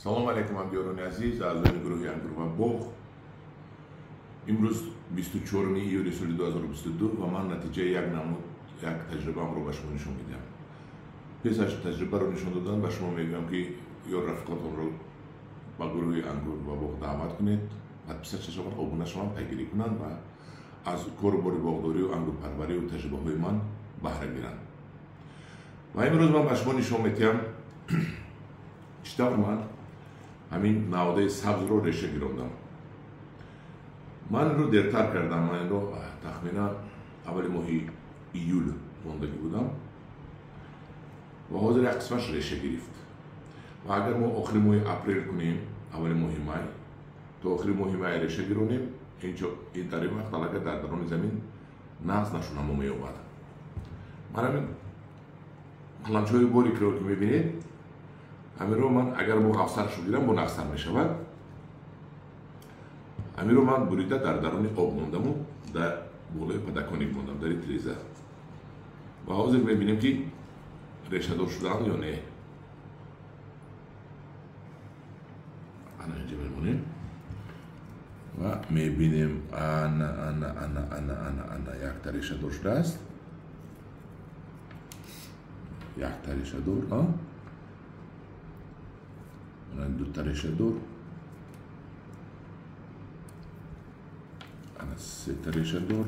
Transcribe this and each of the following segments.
салом алейкум ҳамдиёрони азиз, аъзои гурӯҳи ангур ва боғ. имрӯз 24 июли соли 2022 ва ман натиҷаи як таҷрибаамро ба шумо нишон медиҳам. пес аз таҷрибаро нишон додан ба шумо мегӯям ки ё рафиқотонро ба гурӯҳи ангур ва боғ даъват кунед, подписача шаванд, обуна шаванд, пайгирӣ кунанд ва аз корубори боғдорию ангурпарварию таҷрибаҳои ман баҳра гиранд. ва имрӯз ман ба шумо нишон медиҳам чӣ тавр ман ҳамин наводаи сабзро реша гирондам. ман инро дертар кардам. ман инро тахминан аввали моҳи июл мондагӣ будам ва ҳозир як қисмаш реша гирифт. ва агар мо охири моҳи апрел кунем, аввали моҳи май, то охири моҳи май реша гиронем, дар ин вақт аллакай дар дарони замин нағз нашунамо меёбад. ман ҳамин қаламчаҳои борикро ки мебинед, ҳаминро ман агар бо афсарашро гирам, бо нағзтар мешавад. ҳаминро ман бурида дар дарони об мондаму дар болои падаконик мондам, дар ин тиреза. ва ҳозир мебинем ки решадор шудаанд ё не. ана инҷа мемонем ва мебинем ана якта решадор шудааст. якта решадор, дута решадор, ана сета решадор,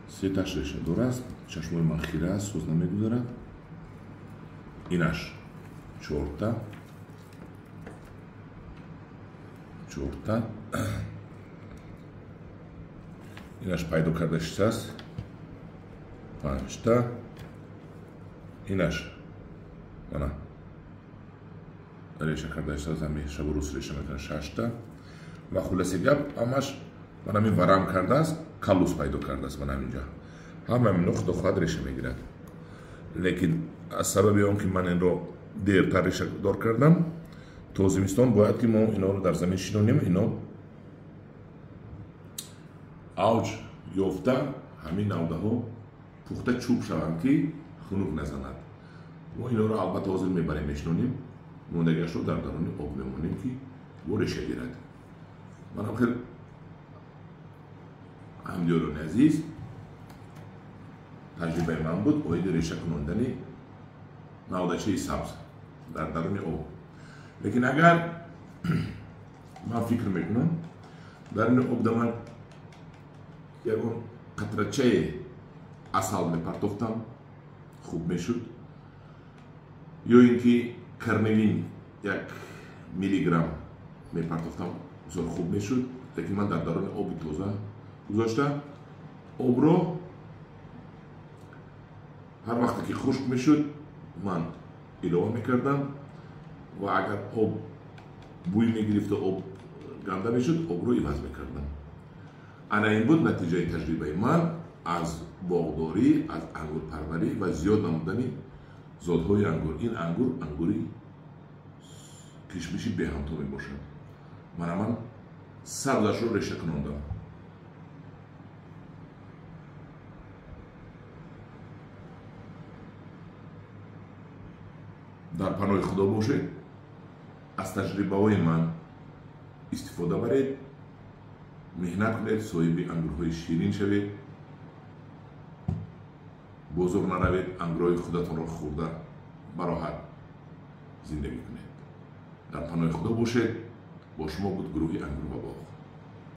сеташ решадор аст. чашмои ман хира аст, соз намегузарад. инаш чорта, инаш пайдо карда шистааст, панҷта, инаш ана реша карда шистааст, ҳами шабу рӯз реша мекунад, шашта. ва хулоси гап ҳамаш ман ҳамин варам кардааст, калус пайдо кардааст. ман ҳаминҷа ҳама ҳамино худо хоҳад реша мегирад. лекин аз сабаби он ки ман инро дертар решадор кардам, то зимистон бояд ки мо иноро дар замин шинонем, ино авҷ ёфта ҳамин навдаҳо пухта чӯб шаванд ки хунук назанад. мо иноро албатта ҳозир мебарем, мешинонем, мондагиашро дар дарони об мемонем ки бо реша гирад. манам хел ҳамдиёрони азиз, таҷрибаи ман буд оиди реша кунондани навдачаи сабз дар дарони об. лекин агар ман фикр мекунам дарони обда ман ягон қатрачаи асал мепартофтам, хуб мешуд, ё ин ки карнелин 1 миллиграмм мепартофтам, бисёр хуб мешуд. лекин ман дар дарони оби тоза гузошта обро ҳар вақте ки хушк мешуд ман илова мекардам ва агар об бӯй мегирифту, об ганда мешуд, обро иваз мекардам. ана ин буд натиҷаи таҷрибаи ман аз боғдорӣ, аз ангурпарварӣ ва зиёд намудани зотҳои ангур. ин ангур ангури кишмиши беҳамто мебошад. ман сабзашро реша кунондам. дар паноҳи худо бошед, аз таҷрибаҳои ман истифода баред, меҳнат кунед, соҳиби ангурҳои ширин шавед, бозор наравед, ангурҳои худатонро хӯрда бароҳат зиндагӣ кунед. дар паноҳи худо бошед. бо шумо буд гурӯҳи ангур ва боғ.